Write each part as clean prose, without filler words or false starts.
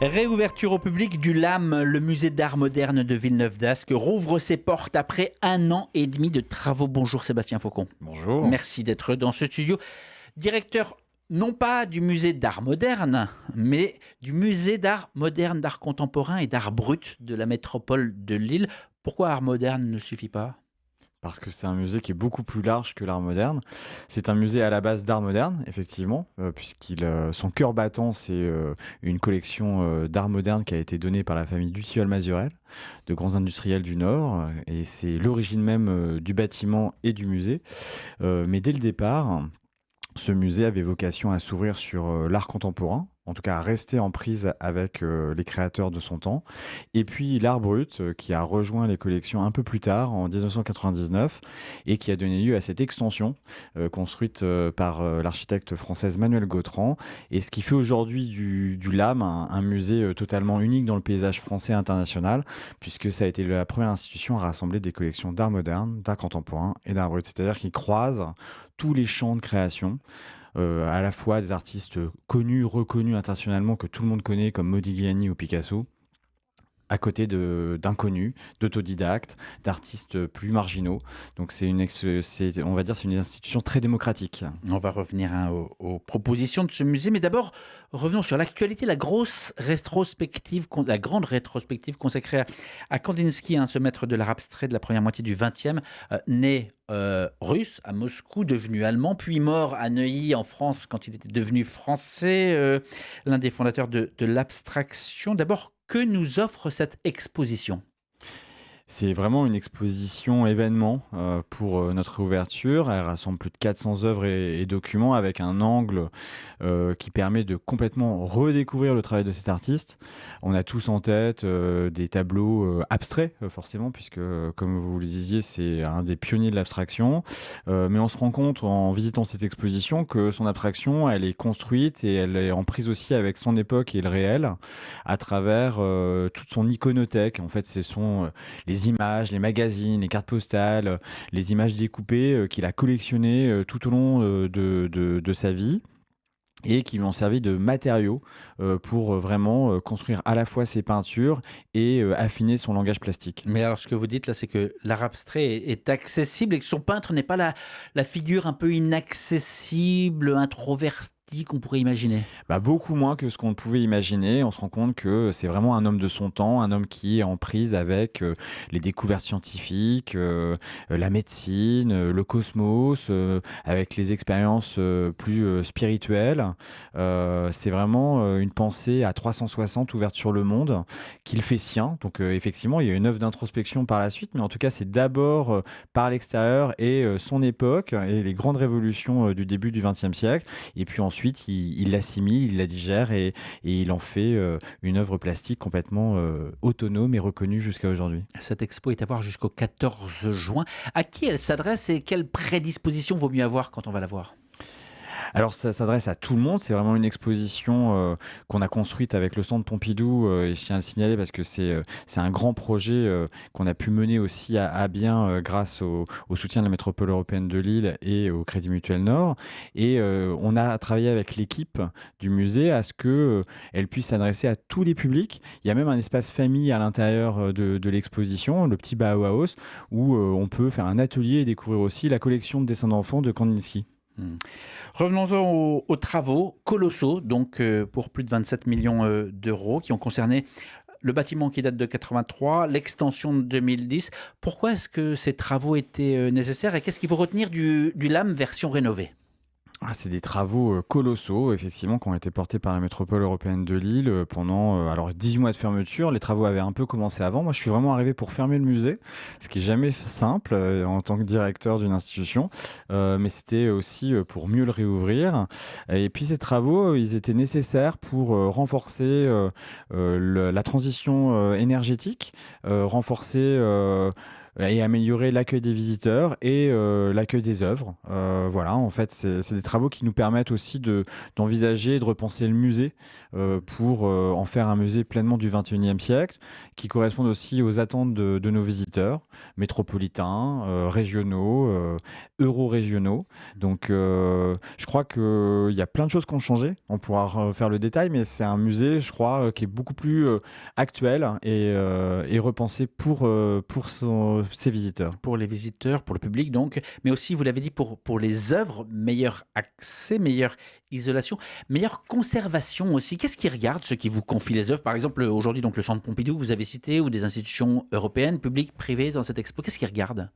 Réouverture au public du LAM, le musée d'art moderne de Villeneuve-d'Ascq rouvre ses portes après 1 an et demi de travaux. Bonjour Sébastien Faucon. Bonjour. Merci d'être dans ce studio. Directeur non pas du musée d'art moderne, mais du musée d'art moderne, d'art contemporain et d'art brut de la métropole de Lille. Pourquoi art moderne ne suffit pas ? Parce que c'est un musée qui est beaucoup plus large que l'art moderne. C'est un musée à la base d'art moderne, effectivement, son cœur battant, c'est une collection d'art moderne qui a été donnée par la famille Dutilleul-Mazurel, de grands industriels du Nord, et c'est l'origine même du bâtiment et du musée. Mais dès le départ, ce musée avait vocation à s'ouvrir sur l'art contemporain, en tout cas à rester en prise avec les créateurs de son temps. Et puis l'art brut, qui a rejoint les collections un peu plus tard, en 1999, et qui a donné lieu à cette extension construite par l'architecte française Manuelle Gautran, et ce qui fait aujourd'hui du LAM un musée totalement unique dans le paysage français et international, puisque ça a été la première institution à rassembler des collections d'art moderne, d'art contemporain et d'art brut. C'est-à-dire qu'il croise tous les champs de création, à la fois des artistes connus, reconnus internationalement, que tout le monde connaît, comme Modigliani ou Picasso, à côté d'inconnus, d'autodidactes, d'artistes plus marginaux. Donc on va dire c'est une institution très démocratique. On va revenir aux propositions de ce musée, mais d'abord, revenons sur l'actualité, la grande rétrospective consacrée à Kandinsky, ce maître de l'art abstrait de la première moitié du XXe, né russe à Moscou, devenu allemand, puis mort à Neuilly en France quand il était devenu français, l'un des fondateurs de l'abstraction. D'abord, que nous offre cette exposition ? C'est vraiment une exposition événement pour notre ouverture. Elle rassemble plus de 400 œuvres et documents avec un angle qui permet de complètement redécouvrir le travail de cet artiste. On a tous en tête des tableaux abstraits, forcément, puisque, comme vous le disiez, c'est un des pionniers de l'abstraction. Mais on se rend compte en visitant cette exposition que son abstraction, elle est construite et elle est en prise aussi avec son époque et le réel à travers toute son iconothèque. En fait, ce sont les images, les magazines, les cartes postales, les images découpées qu'il a collectionnées tout au long de sa vie et qui lui ont servi de matériaux pour vraiment construire à la fois ses peintures et affiner son langage plastique. Mais alors, ce que vous dites là, c'est que l'art abstrait est accessible et que son peintre n'est pas la figure un peu inaccessible, introvertie qu'on pourrait imaginer. Beaucoup moins que ce qu'on pouvait imaginer. On se rend compte que c'est vraiment un homme de son temps, un homme qui est en prise avec les découvertes scientifiques, la médecine, le cosmos, avec les expériences plus spirituelles. C'est vraiment une pensée à 360 ouverte sur le monde qu'il fait sien. Donc effectivement, il y a une œuvre d'introspection par la suite, mais en tout cas, c'est d'abord par l'extérieur et son époque et les grandes révolutions du début du XXe siècle. Et puis ensuite, il l'assimile, il la digère et il en fait une œuvre plastique complètement autonome et reconnue jusqu'à aujourd'hui. Cette expo est à voir jusqu'au 14 juin. À qui elle s'adresse et quelles prédispositions vaut mieux avoir quand on va la voir ? Alors ça s'adresse à tout le monde, c'est vraiment une exposition qu'on a construite avec le Centre Pompidou et je tiens à le signaler parce que c'est un grand projet qu'on a pu mener aussi à bien grâce au soutien de la métropole européenne de Lille et au Crédit Mutuel Nord. Et on a travaillé avec l'équipe du musée à ce qu'elle puisse s'adresser à tous les publics. Il y a même un espace famille à l'intérieur de l'exposition, le petit Bauhaus, où on peut faire un atelier et découvrir aussi la collection de dessins d'enfants de Kandinsky. Revenons-en aux travaux colossaux, donc pour plus de 27 millions d'euros, qui ont concerné le bâtiment qui date de 83, l'extension de 2010. Pourquoi est-ce que ces travaux étaient nécessaires et qu'est-ce qu'il faut retenir du LAM version rénovée ? C'est des travaux colossaux, effectivement, qui ont été portés par la métropole européenne de Lille pendant 18 mois de fermeture. Les travaux avaient un peu commencé avant. Moi, je suis vraiment arrivé pour fermer le musée, ce qui n'est jamais simple en tant que directeur d'une institution, mais c'était aussi pour mieux le réouvrir. Et puis, ces travaux, ils étaient nécessaires pour renforcer la transition énergétique, renforcer et améliorer l'accueil des visiteurs et l'accueil des œuvres. Voilà, en fait, c'est des travaux qui nous permettent aussi d'envisager et de repenser le musée pour en faire un musée pleinement du XXIe siècle, qui correspondent aussi aux attentes de nos visiteurs, métropolitains, régionaux, euro-régionaux. Donc, je crois qu'il y a plein de choses qui ont changé. On pourra refaire le détail, mais c'est un musée, je crois, qui est beaucoup plus actuel et repensé pour ses visiteurs. Pour les visiteurs, pour le public donc, mais aussi, vous l'avez dit, pour les œuvres, meilleur accès, meilleure isolation, meilleure conservation aussi. Qu'est-ce qu'ils regardent, ceux qui vous confient les œuvres? Par exemple, aujourd'hui, donc le Centre Pompidou, vous avez cité, ou des institutions européennes, publiques, privées, dans cette expo. Qu'est-ce qu'ils regardent?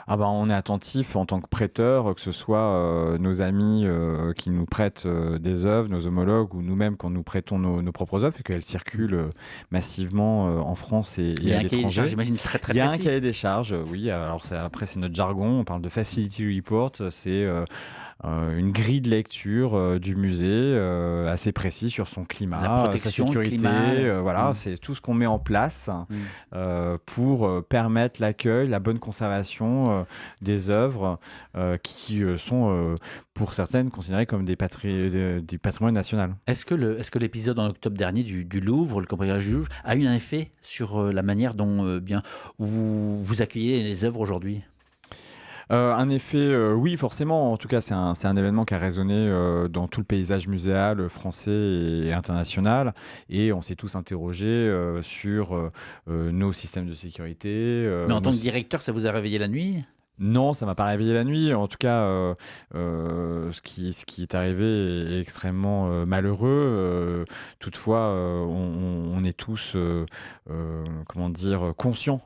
Ah bah, on est attentif en tant que prêteur, que ce soit nos amis qui nous prêtent des œuvres, nos homologues, ou nous-mêmes quand nous prêtons nos propres œuvres, puisqu'elles circulent massivement en France Il y et a à un cahier des l'étranger. charges, j'imagine, très très Il y a un précis. cahier des charges, oui. Alors après, c'est notre jargon. On parle de Facility Report. C'est une grille de lecture du musée assez précis sur son La climat, sa protection, le sécurité. climat. Voilà, c'est tout ce qu'on met en place Mm. pour permettre l'accueil, la bonne conservation des œuvres qui sont, pour certaines, considérées comme des patrimoines nationaux. Est-ce que l'épisode en octobre dernier du Louvre, le cambriolage du Louvre, a eu un effet sur la manière dont bien vous accueillez les œuvres aujourd'hui? Un effet, oui, forcément. En tout cas, c'est un événement qui a résonné dans tout le paysage muséal français et international. Et on s'est tous interrogés sur nos systèmes de sécurité. Mais en tant que directeur, ça vous a réveillé la nuit? Non, ça m'a pas réveillé la nuit. En tout cas, ce qui est arrivé est extrêmement malheureux. Toutefois, on est tous, comment dire, conscients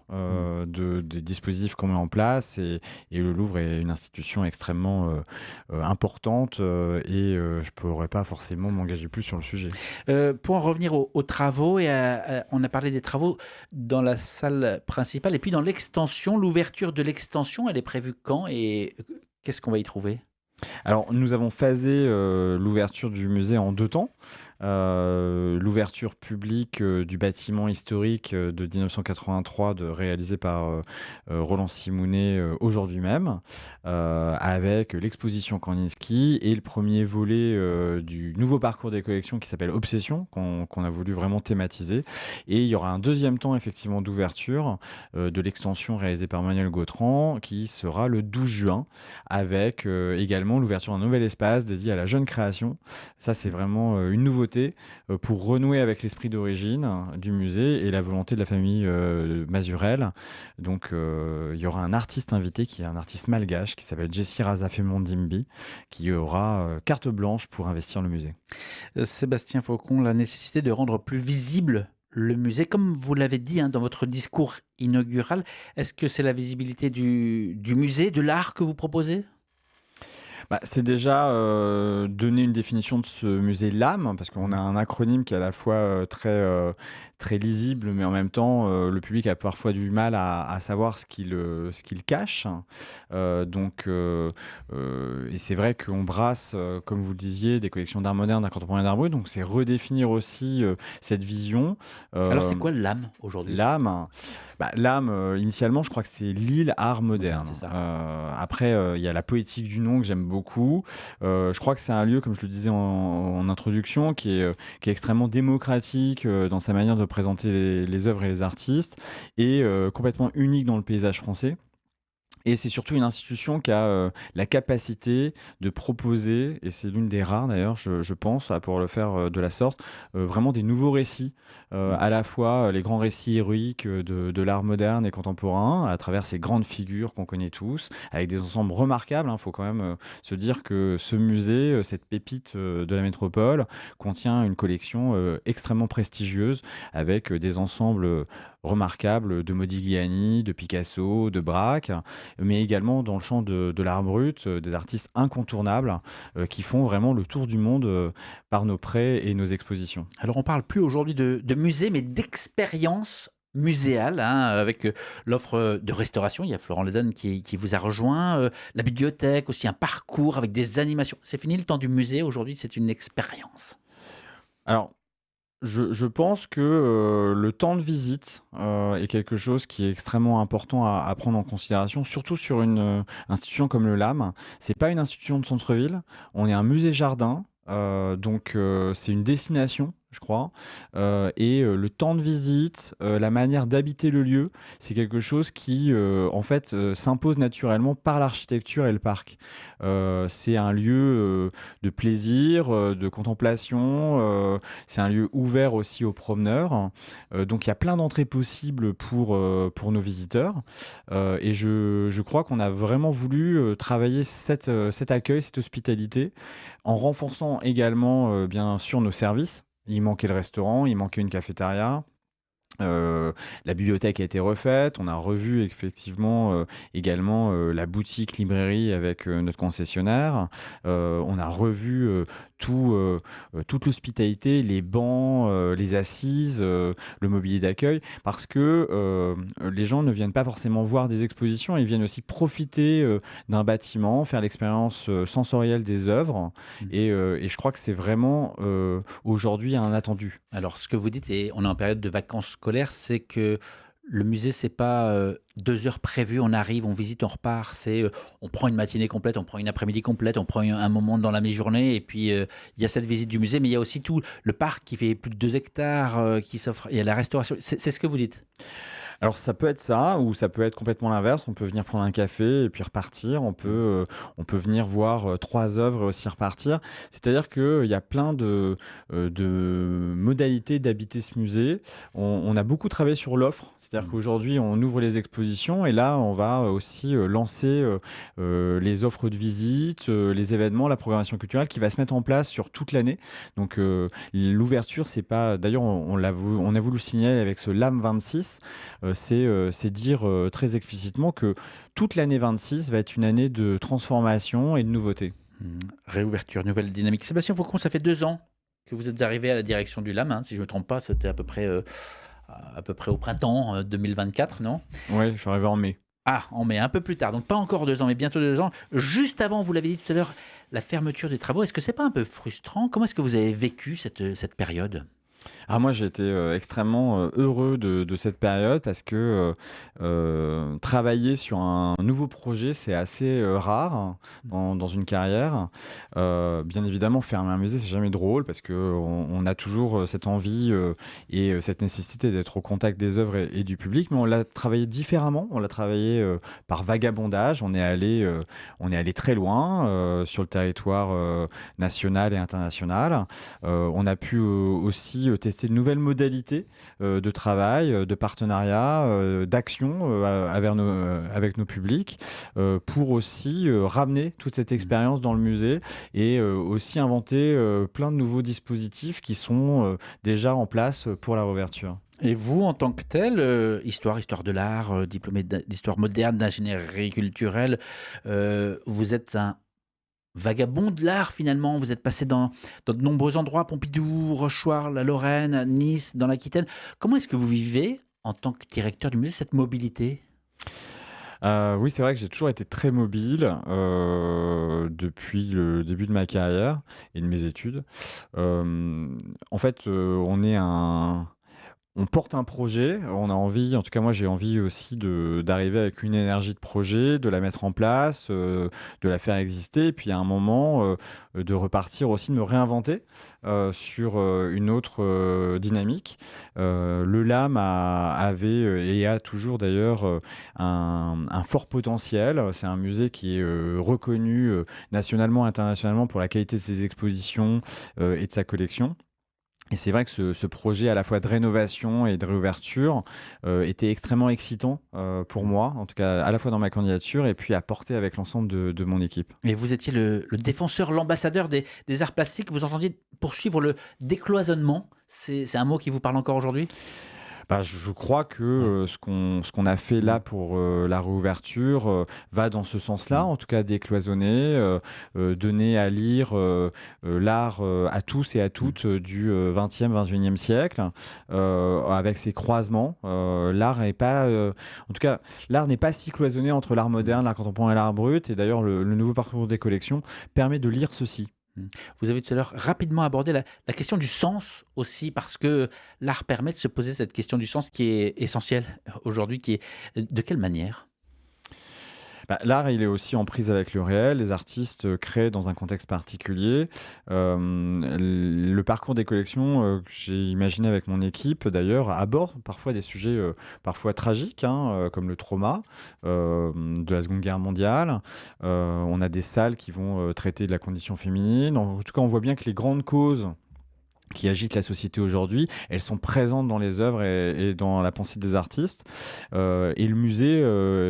des dispositifs qu'on met en place. Et le Louvre est une institution extrêmement importante et je pourrais pas forcément m'engager plus sur le sujet. Pour en revenir aux travaux, on a parlé des travaux dans la salle principale et puis dans l'extension, l'ouverture de l'extension, elle est prévue quand et qu'est-ce qu'on va y trouver? Alors, nous avons phasé l'ouverture du musée en 2 temps. L'ouverture publique du bâtiment historique de 1983 réalisé par Roland Simounet aujourd'hui même, avec l'exposition Kandinsky et le premier volet du nouveau parcours des collections qui s'appelle Obsession, qu'on a voulu vraiment thématiser. Et il y aura un deuxième temps effectivement d'ouverture de l'extension réalisée par Manuel Gautran qui sera le 12 juin, avec également l'ouverture d'un nouvel espace dédié à la jeune création. Ça, c'est vraiment une nouveauté pour renouer avec l'esprit d'origine du musée et la volonté de la famille Mazurel. Donc, il y aura un artiste invité qui est un artiste malgache qui s'appelle Jessie Razafemondimbi, qui aura carte blanche pour investir le musée. Sébastien Faucon, la nécessité de rendre plus visible le musée, comme vous l'avez dit dans votre discours inaugural, est-ce que c'est la visibilité du musée, de l'art que vous proposez? Bah, c'est déjà donner une définition de ce musée l'âme, parce qu'on a un acronyme qui est à la fois très lisible, mais en même temps, le public a parfois du mal à savoir ce qu'il cache. Et c'est vrai qu'on brasse, comme vous le disiez, des collections d'art moderne, d'art contemporain, d'art brut. Donc c'est redéfinir aussi cette vision. Alors c'est Euh, quoi l'âme aujourd'hui? L'âme, l'âme, initialement, je crois que c'est l'île art moderne. C'est ça. Après, il y a la poétique du nom que j'aime beaucoup. Je crois que c'est un lieu, comme je le disais en introduction, qui est extrêmement démocratique dans sa manière de présenter les œuvres et les artistes, et complètement unique dans le paysage français. Et c'est surtout une institution qui a la capacité de proposer, et c'est l'une des rares d'ailleurs, je pense, à pouvoir le faire de la sorte, vraiment des nouveaux récits, à la fois les grands récits héroïques de l'art moderne et contemporain, à travers ces grandes figures qu'on connaît tous, avec des ensembles remarquables. Il faut quand même se dire que ce musée, cette pépite de la métropole, contient une collection extrêmement prestigieuse, avec des ensembles remarquables de Modigliani, de Picasso, de Braque, mais également dans le champ de l'art brut, des artistes incontournables qui font vraiment le tour du monde par nos prêts et nos expositions. Alors on parle plus aujourd'hui de musée, mais d'expérience muséale, avec l'offre de restauration. Il y a Florent Leden qui vous a rejoint, la bibliothèque, aussi un parcours avec des animations. C'est fini le temps du musée, aujourd'hui c'est une expérience. Alors, Je pense que, le temps de visite, est quelque chose qui est extrêmement important à prendre en considération, surtout sur une, institution comme le LAM. C'est pas une institution de centre-ville, on est un musée-jardin, donc c'est une destination, je crois, et le temps de visite, la manière d'habiter le lieu, c'est quelque chose qui, en fait, s'impose naturellement par l'architecture et le parc. C'est un lieu, de plaisir, de contemplation, c'est un lieu ouvert aussi aux promeneurs. Donc il y a plein d'entrées possibles pour nos visiteurs. Et je crois qu'on a vraiment voulu travailler cet accueil, cette hospitalité, en renforçant également bien sûr nos services. Il manquait le restaurant, il manquait une cafétéria. La bibliothèque a été refaite. On a revu effectivement, également, la boutique librairie avec, notre concessionnaire. On a revu, toute l'hospitalité, les bancs, les assises, le mobilier d'accueil parce que, les gens ne viennent pas forcément voir des expositions, ils viennent aussi profiter, d'un bâtiment, faire l'expérience, sensorielle des œuvres Mmh. et je crois que c'est vraiment, aujourd'hui un attendu. Alors, ce que vous dites, et on est en période de vacances scolaires, c'est que le musée, c'est pas 2 heures prévues, on arrive, on visite, on repart. C'est on prend une matinée complète, on prend une après-midi complète, on prend un moment dans la mi-journée, et puis il y a cette visite du musée, mais il y a aussi tout le parc qui fait plus de 2 hectares qui s'offre. Il y a la restauration. C'est ce que vous dites. Alors ça peut être ça ou ça peut être complètement l'inverse. On peut venir prendre un café et puis repartir. On peut venir voir, 3 œuvres et aussi repartir. C'est-à-dire qu'il y a plein de modalités d'habiter ce musée. On a beaucoup travaillé sur l'offre. C'est-à-dire Mmh. qu'aujourd'hui, on ouvre les expositions et là, on va aussi, lancer, les offres de visite, les événements, la programmation culturelle qui va se mettre en place sur toute l'année. Donc, l'ouverture, c'est pas d'ailleurs, on a voulu le signaler avec ce LAM 26. C'est dire très explicitement que toute l'année 26 va être une année de transformation et de nouveautés. Mmh. Réouverture, nouvelle dynamique. Sébastien Faucon, ça fait 2 ans que vous êtes arrivé à la direction du LAM, hein, si je ne me trompe pas, c'était à peu près au printemps 2024, non? Ouais, je suis arrivé en mai. Ah, en mai, un peu plus tard, donc pas encore 2 ans, mais bientôt 2 ans. Juste avant, vous l'avez dit tout à l'heure, la fermeture des travaux. Est-ce que c'est pas un peu frustrant? Comment est-ce que vous avez vécu cette période? Ah moi j'ai été, extrêmement, heureux de cette période parce que, travailler sur un nouveau projet, c'est assez, rare dans une carrière. Bien évidemment, fermer un musée, c'est jamais drôle parce qu'on a toujours, cette envie, et cette nécessité d'être au contact des œuvres et du public, mais on l'a travaillé différemment. On l'a travaillé, par vagabondage. On est allé très loin, sur le territoire, national et international. On a pu, aussi, tester de nouvelles modalités de travail, de partenariat, d'action avec nos publics pour aussi ramener toute cette expérience dans le musée et aussi inventer plein de nouveaux dispositifs qui sont déjà en place pour la réouverture. Et vous, en tant que tel, histoire de l'art, diplômé d'histoire moderne, d'ingénierie culturelle, vous êtes un vagabond de l'art finalement. Vous êtes passé dans de nombreux endroits, Pompidou, Rochechouart, la Lorraine, Nice, dans l'Aquitaine. Comment est-ce que vous vivez, en tant que directeur du musée, cette mobilité? Oui, c'est vrai que j'ai toujours été très mobile, depuis le début de ma carrière et de mes études. En fait, on porte un projet, on a envie, en tout cas moi j'ai envie aussi d'arriver avec une énergie de projet, de la mettre en place, de la faire exister et puis à un moment, de repartir aussi, de me réinventer, sur, une autre, dynamique. Le LAM avait, et a toujours d'ailleurs, un fort potentiel. C'est un musée qui est, reconnu, nationalement, internationalement pour la qualité de ses expositions, et de sa collection. Et c'est vrai que ce projet à la fois de rénovation et de réouverture, était extrêmement excitant, pour moi, en tout cas à la fois dans ma candidature et puis à porter avec l'ensemble de mon équipe. Et vous étiez le défenseur, l'ambassadeur des arts plastiques. Vous entendiez poursuivre le décloisonnement. C'est un mot qui vous parle encore aujourd'hui? Bah, je crois que, Ouais. ce qu'on a fait là Mmh. pour, la réouverture, va dans ce sens-là, Mmh. en tout cas décloisonner, donner à lire, l'art, à tous et à Mmh. toutes, du, 20e, 21e siècle, avec ses croisements. L'art est pas, en tout cas, l'art n'est pas si cloisonné entre l'art Mmh. moderne, l'art contemporain et l'art brut et d'ailleurs le nouveau parcours des collections permet de lire ceci. Vous avez tout à l'heure rapidement abordé la question du sens aussi, parce que l'art permet de se poser cette question du sens qui est essentielle aujourd'hui, qui est de quelle manière? Bah, l'art, il est aussi en prise avec le réel. Les artistes créent dans un contexte particulier. Le parcours des collections que j'ai imaginé avec mon équipe, d'ailleurs, aborde parfois des sujets parfois tragiques, hein, comme le trauma de la Seconde Guerre mondiale. On a des salles qui vont traiter de la condition féminine. En tout cas, on voit bien que les grandes causes qui agitent la société aujourd'hui, elles sont présentes dans les œuvres et dans la pensée des artistes. Et le musée,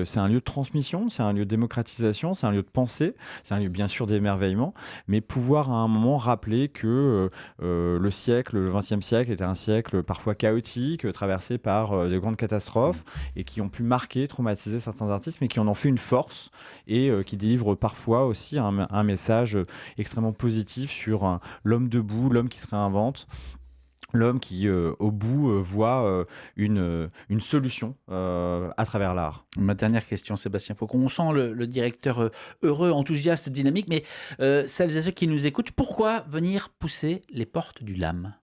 c'est un lieu de transmission, c'est un lieu de démocratisation, c'est un lieu de pensée, c'est un lieu bien sûr d'émerveillement, mais pouvoir à un moment rappeler que le siècle, le XXe siècle, était un siècle parfois chaotique, traversé par de grandes catastrophes, et qui ont pu marquer, traumatiser certains artistes, mais qui en ont fait une force, et qui délivrent parfois aussi un message extrêmement positif sur l'homme debout, l'homme qui se réinvente, l'homme qui, au bout, voit une solution à travers l'art. Ma dernière question, Sébastien Faucon. On sent le directeur heureux, enthousiaste, dynamique, mais celles et ceux qui nous écoutent, pourquoi venir pousser les portes du LAM?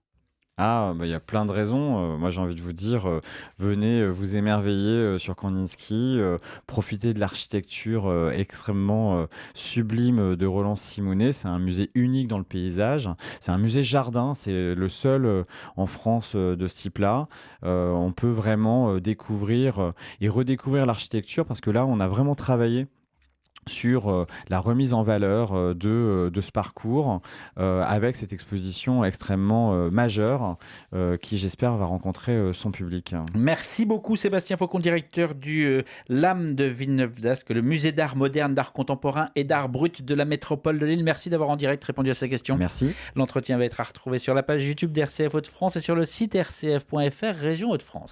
Ah, bah, il y a plein de raisons. Moi, j'ai envie de vous dire, venez vous émerveiller sur Kandinsky, profitez de l'architecture extrêmement sublime de Roland Simonet. C'est un musée unique dans le paysage. C'est un musée jardin, c'est le seul en France de ce type-là. On peut vraiment découvrir et redécouvrir l'architecture parce que là, on a vraiment travaillé sur la remise en valeur de ce parcours avec cette exposition extrêmement majeure qui, j'espère, va rencontrer son public. Merci beaucoup Sébastien Faucon, directeur du LAM de Villeneuve-d'Ascq, le musée d'art moderne, d'art contemporain et d'art brut de la métropole de Lille. Merci d'avoir en direct répondu à ces questions. Merci. L'entretien va être à retrouver sur la page YouTube d'RCF Hauts-de-France et sur le site rcf.fr Région Hauts-de-France.